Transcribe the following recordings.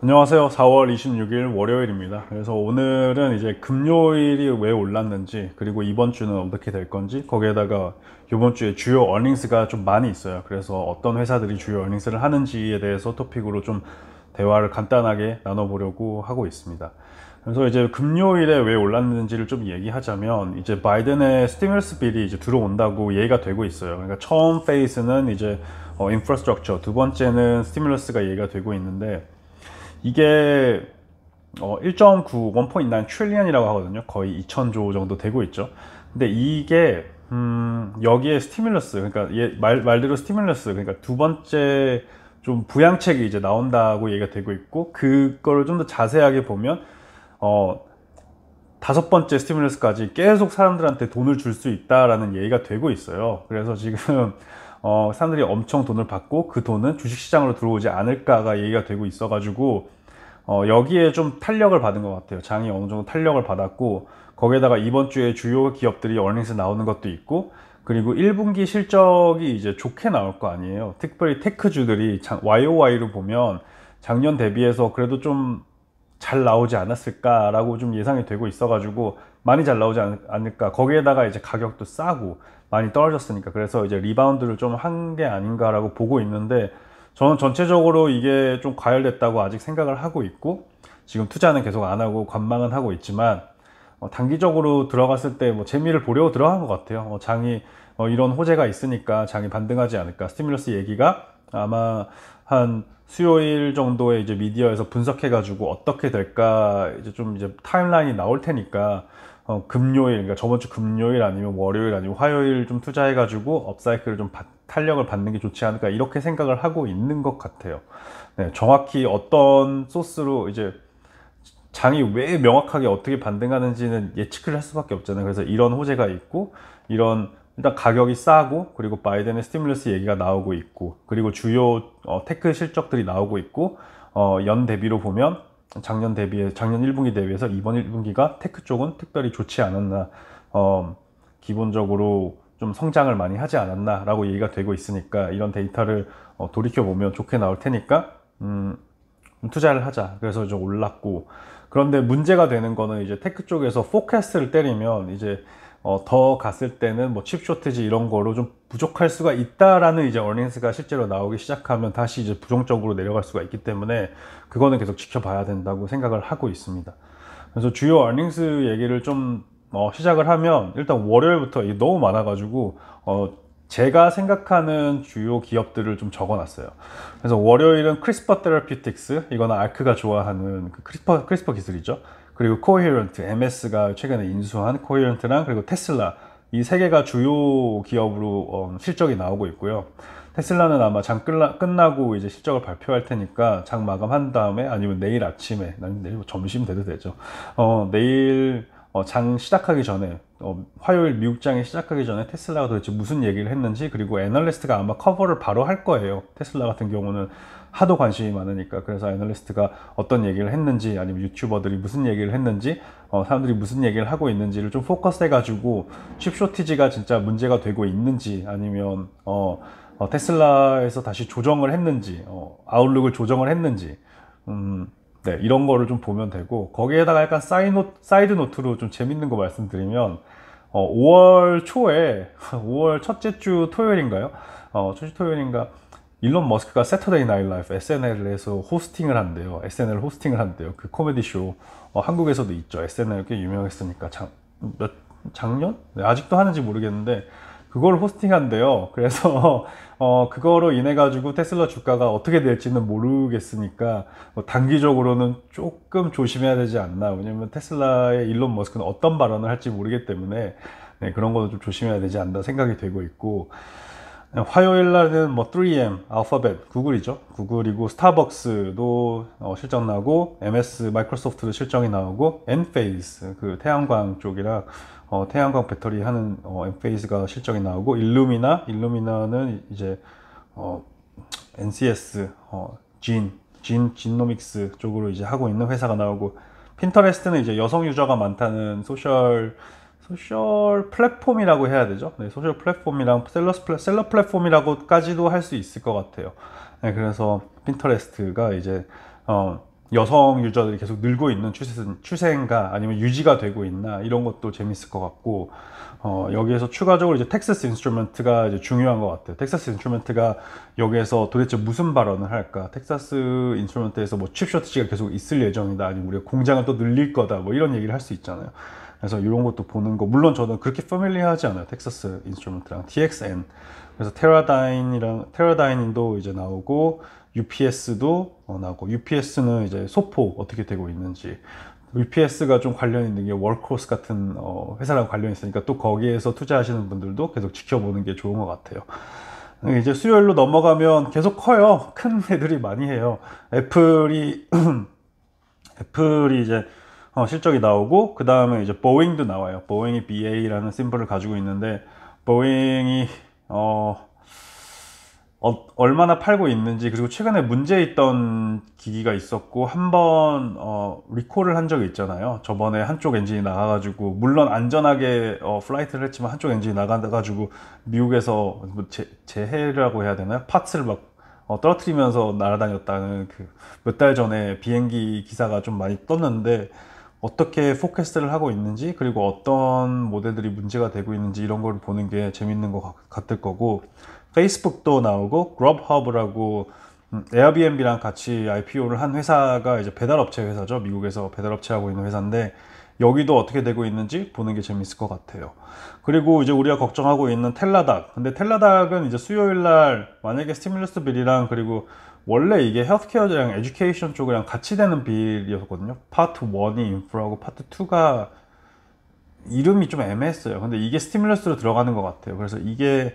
안녕하세요. 4월 26일 월요일입니다. 그래서 오늘은 이제 금요일이 왜 올랐는지, 그리고 이번 주는 어떻게 될 건지, 거기에다가 이번 주에 주요 어닝스가 좀 많이 있어요. 그래서 어떤 회사들이 주요 어닝스를 하는지에 대해서 토픽으로 좀 대화를 간단하게 나눠보려고 하고 있습니다. 그래서 이제 금요일에 왜 올랐는지를 좀 얘기하자면, 이제 바이든의 스티뮬러스 빌이 이제 들어온다고 얘기가 되고 있어요. 그러니까 처음 페이스는 이제 인프라스트럭처, 두 번째는 스티뮬러스가 얘기가 되고 있는데, 이게 1.9, 1.9 트릴리언이라고 하거든요. 거의 2,000조 정도 되고 있죠. 근데 이게 여기에 스티뮬러스, 그러니까 말대로 스티뮬러스, 그러니까 두 번째 좀 부양책이 이제 나온다고 얘기가 되고 있고, 그거를 좀 더 자세하게 보면 다섯 번째 스티뮬러스까지 계속 사람들한테 돈을 줄 수 있다라는 얘기가 되고 있어요. 그래서 지금 사람들이 엄청 돈을 받고 그 돈은 주식시장으로 들어오지 않을까가 얘기가 되고 있어가지고 여기에 좀 탄력을 받은 것 같아요. 장이 어느 정도 탄력을 받았고, 거기에다가 이번 주에 주요 기업들이 어닝스 나오는 것도 있고, 그리고 1분기 실적이 이제 좋게 나올 거 아니에요. 특별히 테크주들이 YOY로 보면 작년 대비해서 그래도 좀 잘 나오지 않았을까라고 좀 예상이 되고 있어가지고 많이 잘 나오지 않을까. 거기에다가 이제 가격도 싸고 많이 떨어졌으니까, 그래서 이제 리바운드를 좀 한 게 아닌가라고 보고 있는데, 저는 전체적으로 이게 좀 과열됐다고 아직 생각을 하고 있고, 지금 투자는 계속 안 하고 관망은 하고 있지만, 단기적으로 들어갔을 때 뭐 재미를 보려고 들어간 것 같아요. 장이 이런 호재가 있으니까 장이 반등하지 않을까. 스티뮬러스 얘기가 아마 한 수요일 정도에 이제 미디어에서 분석해가지고 어떻게 될까 이제 좀 이제 타임라인이 나올 테니까, 금요일, 그러니까 저번 주 금요일 아니면 월요일 아니면 화요일 좀 투자해가지고 업사이클을 좀 탄력을 받는 게 좋지 않을까, 이렇게 생각을 하고 있는 것 같아요. 네, 정확히 어떤 소스로 이제 장이 왜 명확하게 어떻게 반등하는지는 예측을 할 수밖에 없잖아요. 그래서 이런 호재가 있고, 이런 일단 가격이 싸고, 그리고 바이든의 스티뮬러스 얘기가 나오고 있고, 그리고 주요 테크 실적들이 나오고 있고, 연 대비로 보면 작년 1분기 대비해서 이번 1분기가 테크 쪽은 특별히 좋지 않았나, 기본적으로 좀 성장을 많이 하지 않았나 라고 얘기가 되고 있으니까, 이런 데이터를 돌이켜 보면 좋게 나올 테니까 투자를 하자. 그래서 좀 올랐고, 그런데 문제가 되는 거는 이제 테크 쪽에서 포캐스트를 때리면 이제 더 갔을 때는 뭐 칩 쇼티지 이런 거로 좀 부족할 수가 있다라는 이제 어닝스가 실제로 나오기 시작하면 다시 이제 부정적으로 내려갈 수가 있기 때문에, 그거는 계속 지켜봐야 된다고 생각을 하고 있습니다. 그래서 주요 어닝스 얘기를 좀 시작을 하면, 일단 월요일부터 이게 너무 많아가지고 제가 생각하는 주요 기업들을 좀 적어놨어요. 그래서 월요일은 크리스퍼 테라피틱스, 이거는 알크가 좋아하는 그 크리스퍼 기술이죠. 그리고 코헤런트, MS가 최근에 인수한 코헤런트랑, 그리고 테슬라, 이 세 개가 주요 기업으로 실적이 나오고 있고요. 테슬라는 아마 장 끝나고 이제 실적을 발표할 테니까 장 마감한 다음에, 아니면 내일 아침에, 내일 점심 돼도 되죠. 내일 장 시작하기 전에, 화요일 미국 장이 시작하기 전에 테슬라가 도대체 무슨 얘기를 했는지, 그리고 애널리스트가 아마 커버를 바로 할 거예요. 테슬라 같은 경우는 하도 관심이 많으니까. 그래서 애널리스트가 어떤 얘기를 했는지, 아니면 유튜버들이 무슨 얘기를 했는지, 사람들이 무슨 얘기를 하고 있는지를 좀 포커스 해가지고, 칩 쇼티지가 진짜 문제가 되고 있는지, 아니면 테슬라에서 다시 조정을 했는지, 아웃룩을 조정을 했는지, 네, 이런 거를 좀 보면 되고, 거기에다가 약간 사이드 노트로 좀 재밌는 거 말씀드리면, 5월 초에 5월 첫째 주 토요일인가요? 첫째 주 토요일인가, 일론 머스크가 세터데이 나이트 라이브 SNL에서 호스팅을 한대요. SNL 호스팅을 한대요. 그 코미디 쇼. 한국에서도 있죠. SNL 꽤 유명했으니까. 작년? 네, 아직도 하는지 모르겠는데 그걸 호스팅한대요. 그래서 그거로 인해 가지고 테슬라 주가가 어떻게 될지는 모르겠으니까, 단기적으로는 조금 조심해야 되지 않나. 왜냐면 테슬라의 일론 머스크는 어떤 발언을 할지 모르기 때문에, 네, 그런 것도 좀 조심해야 되지 않나 생각이 되고 있고, 화요일 날은 뭐 3M, 알파벳, 구글이죠. 구글이고, 스타벅스도 실적 나고, MS, 마이크로소프트도 실적이 나오고, 엔페이스, 그 태양광 쪽이라 태양광 배터리 하는 엔페이스가 실적이 나오고, 일루미나는 이제 NCS, 진노믹스 쪽으로 이제 하고 있는 회사가 나오고, 핀터레스트는 이제 여성 유저가 많다는 소셜 플랫폼이라고 해야 되죠. 네, 소셜 플랫폼이랑 셀러 플랫폼이라고까지도 할 수 있을 것 같아요. 네, 그래서 핀터레스트가 이제 여성 유저들이 계속 늘고 있는 추세인가 아니면 유지가 되고 있나 이런 것도 재밌을 것 같고 여기에서 추가적으로 이제 텍사스 인스트루먼트가 이제 중요한 것 같아요. 텍사스 인스트루먼트가 여기에서 도대체 무슨 발언을 할까? 텍사스 인스트루먼트에서 뭐 칩 쇼티지가 계속 있을 예정이다 아니면 우리가 공장을 또 늘릴 거다 뭐 이런 얘기를 할 수 있잖아요. 그래서 이런 것도 보는 거 물론 저는 그렇게 패밀리하지 않아요. 텍사스 인스트루먼트랑 TXN 그래서 테라다인도 이제 나오고 UPS도 나오고 UPS는 이제 소포 어떻게 되고 있는지 UPS가 좀 관련 있는 게 월크호스 같은 회사랑 관련이 있으니까 또 거기에서 투자하시는 분들도 계속 지켜보는 게 좋은 것 같아요. 이제 수요일로 넘어가면 계속 커요. 큰 애들이 많이 해요. 애플이 애플이 이제 실적이 나오고 그 다음에 이제 보잉도 나와요. 보잉이 BA라는 심볼을 가지고 있는데 보잉이 얼마나 팔고 있는지 그리고 최근에 문제 있던 기기가 있었고 한번 리콜을 한 적이 있잖아요. 저번에 한쪽 엔진이 나가가지고 물론 안전하게 플라이트를 했지만 한쪽 엔진이 나가가지고 미국에서 뭐 재해라고 해야 되나요? 파츠를 막 떨어뜨리면서 날아다녔다는 그 몇 달 전에 비행기 기사가 좀 많이 떴는데 어떻게 포캐스트를 하고 있는지 그리고 어떤 모델들이 문제가 되고 있는지 이런 걸 보는 게 재밌는 것 같을 거고 페이스북도 나오고 그럽허브라고 에어비앤비랑 같이 IPO를 한 회사가 이제 배달업체 회사죠. 미국에서 배달업체 하고 있는 회사인데 여기도 어떻게 되고 있는지 보는 게 재밌을 것 같아요. 그리고 이제 우리가 걱정하고 있는 텔라닥. 근데 텔라닥은 이제 수요일 날 만약에 스티뮬러스 빌이랑 그리고 원래 이게 헬스케어랑 에듀케이션 쪽이랑 같이 되는 빌이었거든요. 파트 1이 인프라고 파트 2가 이름이 좀 애매했어요. 근데 이게 스티뮬러스로 들어가는 것 같아요. 그래서 이게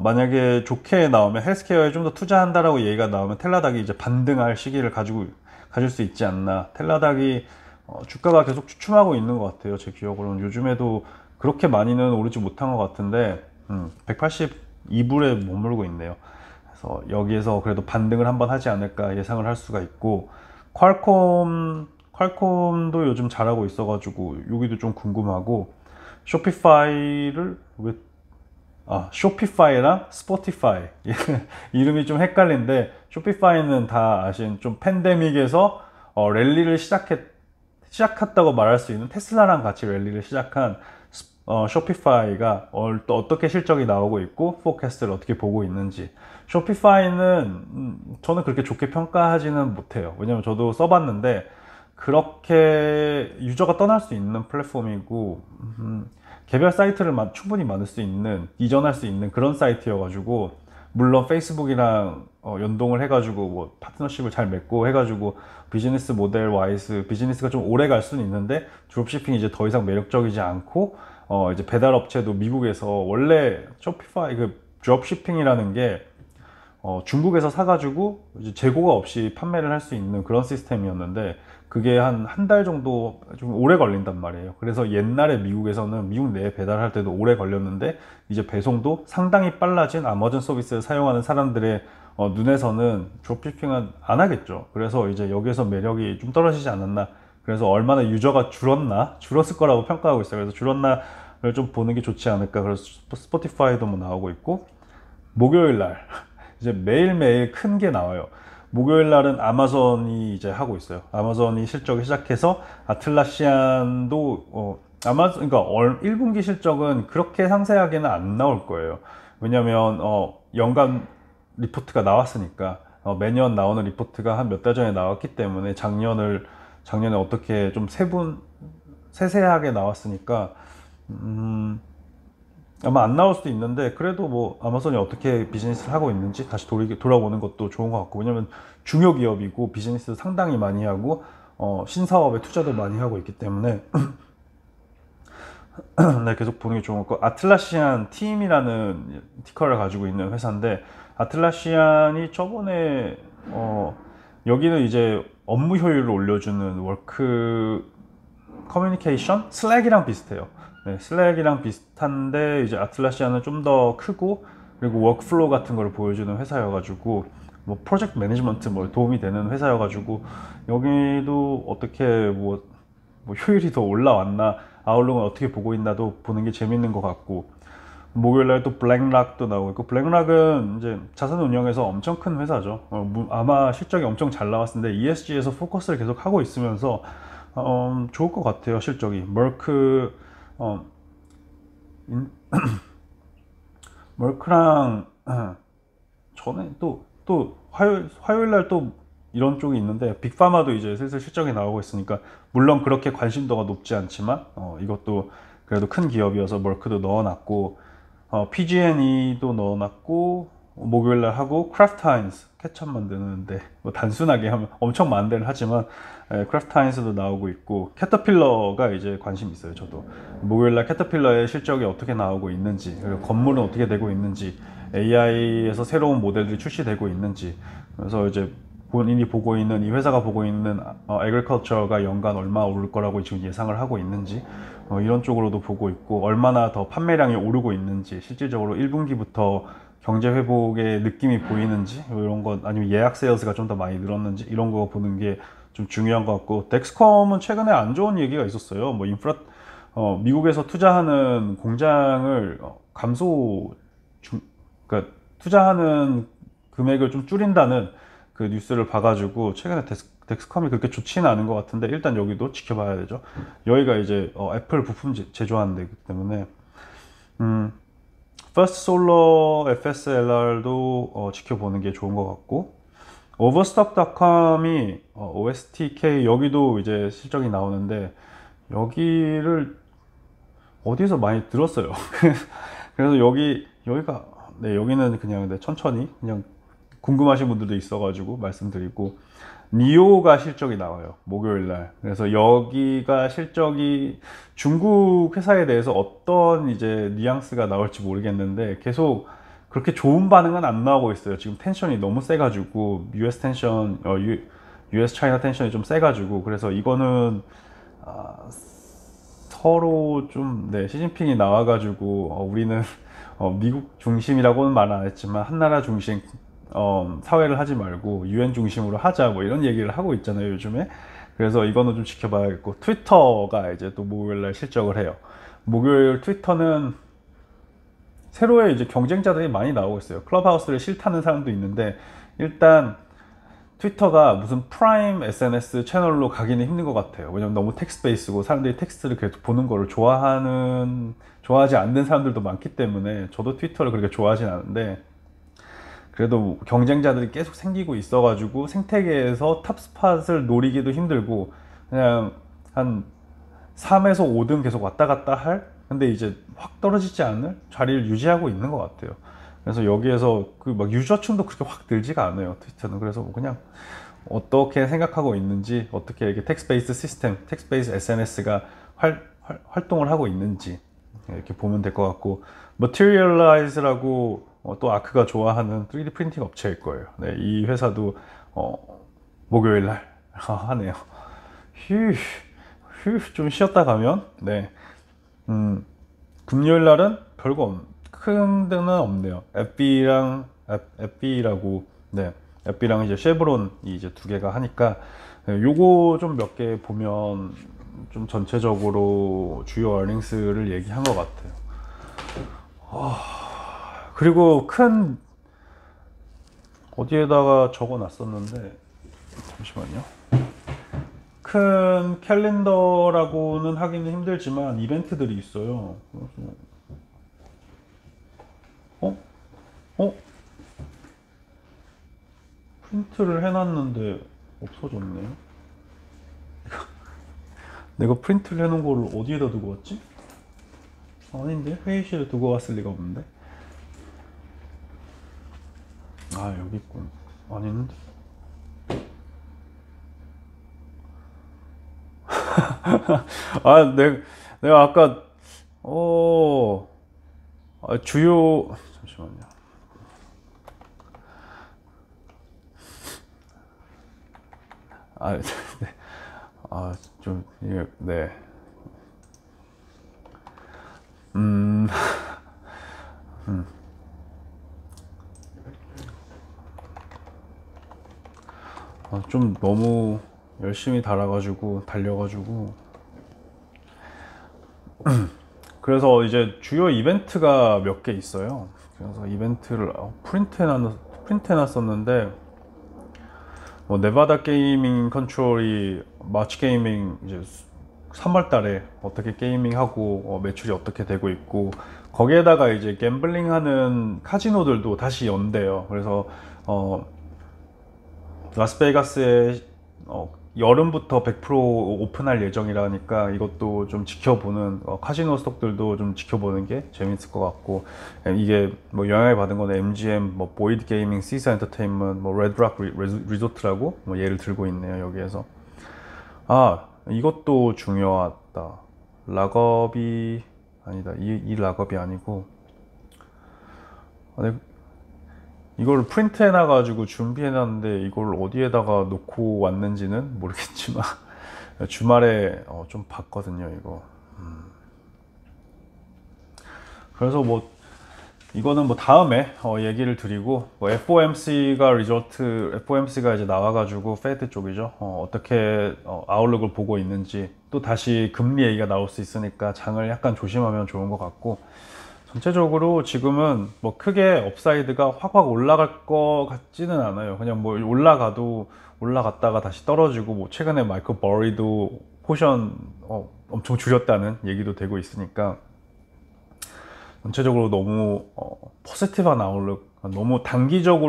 만약에 좋게 나오면 헬스케어에 좀 더 투자한다라고 얘기가 나오면 텔라닥이 이제 반등할 시기를 가질 수 있지 않나. 텔라닥이 주가가 계속 추춤하고 있는 것 같아요. 제 기억으로는 요즘에도 그렇게 많이는 오르지 못한 것 같은데 182불에 머물고 있네요. 그래서 여기에서 그래도 반등을 한번 하지 않을까 예상을 할 수가 있고 퀄콤도 요즘 잘하고 있어가지고 여기도 좀 궁금하고 쇼피파이를 쇼피파이랑 스포티파이 이름이 좀 헷갈린데 쇼피파이는 다 아신 좀 팬데믹에서 랠리를 시작했다고 말할 수 있는 테슬라랑 같이 랠리를 시작한 쇼피파이가 또 어떻게 실적이 나오고 있고 포캐스트를 어떻게 보고 있는지 쇼피파이는 저는 그렇게 좋게 평가하지는 못해요. 왜냐면 저도 써봤는데 그렇게 유저가 떠날 수 있는 플랫폼이고 개별 사이트를 충분히 만들 수 있는 이전할 수 있는 그런 사이트여가지고 물론 페이스북이랑 연동을 해가지고 뭐 파트너십을 잘 맺고 해가지고 비즈니스 모델 와이즈 비즈니스가 좀 오래 갈 수는 있는데 드롭시핑이 이제 더 이상 매력적이지 않고 이제 배달 업체도 미국에서 원래 쇼피파이 그 드롭시핑이라는 게 중국에서 사가지고 이제 재고가 없이 판매를 할 수 있는 그런 시스템이었는데 그게 한 달 정도 좀 오래 걸린단 말이에요. 그래서 옛날에 미국에서는 미국 내에 배달할 때도 오래 걸렸는데 이제 배송도 상당히 빨라진 아마존 서비스를 사용하는 사람들의 눈에서는 드롭시핑은 안 하겠죠. 그래서 이제 여기에서 매력이 좀 떨어지지 않았나. 그래서 얼마나 유저가 줄었을 거라고 평가하고 있어요. 그래서 줄었나를 좀 보는 게 좋지 않을까. 그래서 스포티파이도 뭐 나오고 있고 목요일 날 이제 매일매일 큰 게 나와요. 목요일 날은 아마존이 이제 하고 있어요. 아마존이 실적을 시작해서 아틀라시안도 그러니까 1분기 실적은 그렇게 상세하게는 안 나올 거예요. 왜냐면 연간 리포트가 나왔으니까 매년 나오는 리포트가 한 몇 달 전에 나왔기 때문에 작년에 어떻게 좀 세세하게 나왔으니까 아마 안 나올 수도 있는데 그래도 뭐 아마존이 어떻게 비즈니스를 하고 있는지 다시 돌아보는 것도 좋은 것 같고 왜냐면 중요 기업이고 비즈니스 상당히 많이 하고 신사업에 투자도 많이 하고 있기 때문에 네, 계속 보는 게 좋은 것 같고 아틀라시안 팀이라는 티커를 가지고 있는 회사인데 아틀라시안이 저번에 여기는 이제 업무 효율을 올려주는 워크 커뮤니케이션 슬랙이랑 비슷해요. 네, 슬랙이랑 비슷한데 이제 아틀라시안은 좀 더 크고 그리고 워크플로우 같은 걸 보여주는 회사여가지고 뭐 프로젝트 매니지먼트 뭐 도움이 되는 회사여가지고 여기도 어떻게 뭐 효율이 더 올라왔나 아웃룩은 어떻게 보고 있나도 보는 게 재밌는 것 같고 목요일날 또 블랙락도 나오고 있고, 블랙락은 이제 자산 운용에서 엄청 큰 회사죠. 아마 실적이 엄청 잘 나왔을 텐데 ESG에서 포커스를 계속 하고 있으면서 좋을 것 같아요. 실적이 머크 인- 머크랑 전에 또 화요일날 또 이런 쪽이 있는데, 빅파마도 이제 슬슬 실적이 나오고 있으니까, 물론 그렇게 관심도가 높지 않지만 이것도 그래도 큰 기업이어서 머크도 넣어놨고, PG&E도 넣어놨고, 목요일날 하고, 크래프트 하인즈 케첩 만드는데, 뭐 단순하게 하면 엄청 많은 데를 하지만 크래프트 하인즈도 나오고 있고, 캐터필러가 이제 관심 있어요. 저도 목요일날 캐터필러의 실적이 어떻게 나오고 있는지, 그리고 건물은 어떻게 되고 있는지, AI에서 새로운 모델들이 출시되고 있는지, 그래서 이제 본인이 보고 있는, 이 회사가 보고 있는 애그리컬처가 연간 얼마 오를 거라고 지금 예상을 하고 있는지, 이런 쪽으로도 보고 있고, 얼마나 더 판매량이 오르고 있는지, 실질적으로 1분기부터 경제 회복의 느낌이 보이는지, 이런 것, 아니면 예약 세일즈가 좀 더 많이 늘었는지, 이런 거 보는 게 좀 중요한 것 같고, 덱스컴은 최근에 안 좋은 얘기가 있었어요. 뭐 미국에서 투자하는 공장을 감소 중, 그러니까 투자하는 금액을 좀 줄인다는 그 뉴스를 봐가지고, 최근에 덱스컴이 그렇게 좋지는 않은 것 같은데, 일단 여기도 지켜봐야 되죠. 여기가 이제 애플 부품 제조하는 데이기 때문에. 퍼스트 솔러 FSLR도 지켜보는 게 좋은 것 같고, overstock.com이 OSTK, 여기도 이제 실적이 나오는데, 여기를 어디서 많이 들었어요. 그래서 여기가, 네, 여기는 그냥 천천히 그냥 궁금하신 분들도 있어가지고 말씀드리고, 니오가 실적이 나와요, 목요일 날. 그래서 여기가 실적이 중국 회사에 대해서 어떤 이제 뉘앙스가 나올지 모르겠는데, 계속 그렇게 좋은 반응은 안 나오고 있어요. 지금 텐션이 너무 세가지고, US 텐션, US 차이나 텐션이 좀 세가지고, 그래서 이거는 서로 좀, 네, 시진핑이 나와가지고, 우리는 미국 중심이라고는 말 안 했지만 한나라 중심 사회를 하지 말고 UN 중심으로 하자, 뭐 이런 얘기를 하고 있잖아요, 요즘에. 그래서 이거는 좀 지켜봐야겠고, 트위터가 이제 또 목요일날 실적을 해요. 목요일 트위터는 새로의 이제 경쟁자들이 많이 나오고 있어요. 클럽하우스를 싫다는 사람도 있는데, 일단 트위터가 무슨 프라임 SNS 채널로 가기는 힘든 것 같아요. 왜냐면 너무 텍스트 베이스고, 사람들이 텍스트를 계속 보는 거를 좋아하지 않는 사람들도 많기 때문에, 저도 트위터를 그렇게 좋아하진 않은데, 그래도 경쟁자들이 계속 생기고 있어가지고 생태계에서 탑스팟을 노리기도 힘들고, 그냥 한 3에서 5등 계속 왔다 갔다 할, 근데 이제 확 떨어지지 않을 자리를 유지하고 있는 것 같아요. 그래서 여기에서 그 막 유저층도 그렇게 확 늘지가 않아요, 트위터는. 그래서 뭐 그냥 어떻게 생각하고 있는지, 어떻게 이렇게 텍스트 베이스 시스템, 텍스트 베이스 SNS가 활동을 하고 있는지 이렇게 보면 될 것 같고, Materialize라고 또 아크가 좋아하는 3D 프린팅 업체일 거예요. 네, 이 회사도 목요일 날 하네요. 휴, 좀 쉬었다 가면, 네, 금요일 날은 큰 데는 없네요. FB라고, 네, FB랑 이제 쉐브론이 이제 두 개가 하니까, 네, 요거 좀 몇 개 보면 좀 전체적으로 주요 어닝스를 얘기한 것 같아요. 그리고 어디에다가 적어 놨었는데, 잠시만요. 큰 캘린더라고는 하기는 힘들지만 이벤트들이 있어요. 어? 어? 프린트를 해놨는데 없어졌네. 내가 프린트를 해놓은 거를 어디에다 두고 왔지? 아닌데? 회의실에 두고 왔을 리가 없는데? 아, 여기 있군. 아닌데? 아, 내가 아까, 어, 잠시만요. 아, 네. 아, 좀, 이게, 네. 음, 좀 너무 열심히 달려가지고, 그래서 이제 주요 이벤트가 몇 개 있어요. 그래서 이벤트를 프린트 해놨었는데, 뭐 네바다 게이밍 컨트롤이 마치 게이밍 이제 3월 달에 어떻게 게이밍하고 매출이 어떻게 되고 있고, 거기에다가 이제 갬블링 하는 카지노들도 다시 연대요. 그래서 라스베이거스에 여름부터 100% 오픈할 예정이라니까 이것도 좀 지켜보는, 카지노 스톡들도 좀 지켜보는 게 재밌을 것 같고, 이게 뭐 영향을 받은 거는 MGM, 뭐 보이드 게이밍, 시스 엔터테인먼트, 뭐 레드락 리조트라고 뭐 예를 들고 있네요. 여기에서 이것도 중요하다. 락업이 아니다. 이 락업이 아니고, 이걸 프린트 해놔 가지고 준비해 놨는데 이걸 어디에다가 놓고 왔는지는 모르겠지만 주말에 좀 봤거든요, 이거. 그래서 뭐 이거는 뭐 다음에 얘기를 드리고, 뭐 FOMC가 이제 나와가지고 페드 쪽이죠. 어떻게 아웃룩을 보고 있는지, 또 다시 금리 얘기가 나올 수 있으니까 장을 약간 조심하면 좋은 것 같고, 전체적으로 지금은 뭐 크게 업사이드가 확 올라갈 것 같지는 않아요. 그냥 뭐 올라가도 올라갔다가 다시 떨어지고, 뭐 최근에 마이클 버리도 포션 엄청 줄였다는 얘기도 되고 있으니까, 전체적으로 너무 포지티브한 아웃룩, 너무 단기적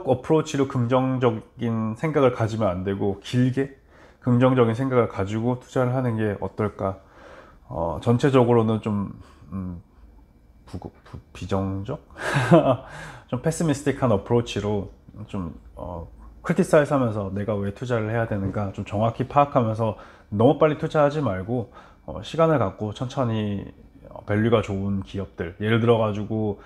어프로치로 긍정적인 생각을 가지면 안 되고, 길게 긍정적인 생각을 가지고 투자를 하는 게 어떨까. 전체적으로는 좀 비정적? 좀 패시미스틱한 어프로치로 좀 크리티사이즈 하면서 내가 왜 투자를 해야 되는가 좀 정확히 파악하면서 너무 빨리 투자하지 말고, 시간을 갖고 천천히 밸류가 좋은 기업들, 예를 들어 가지고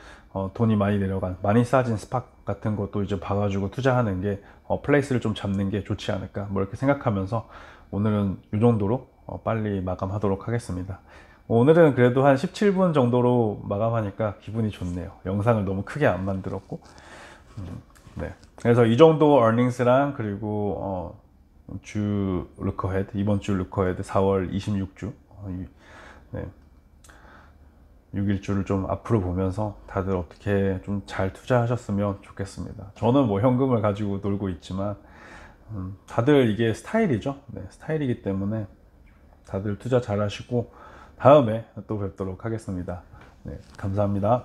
돈이 많이 내려간, 많이 싸진 스팟 같은 것도 이제 봐가지고 투자하는 게, 플레이스를 좀 잡는 게 좋지 않을까, 뭐 이렇게 생각하면서 오늘은 이 정도로 빨리 마감하도록 하겠습니다. 오늘은 그래도 한 17분 정도로 마감하니까 기분이 좋네요. 영상을 너무 크게 안 만들었고. 네. 그래서 이 정도 earnings랑, 그리고 주 루커헤드, 이번 주 루커헤드 4월 26주, 네. 6일주를 좀 앞으로 보면서 다들 어떻게 좀 잘 투자하셨으면 좋겠습니다. 저는 뭐 현금을 가지고 놀고 있지만, 다들 이게 스타일이죠. 네, 스타일이기 때문에 다들 투자 잘 하시고 다음에 또 뵙도록 하겠습니다. 네, 감사합니다.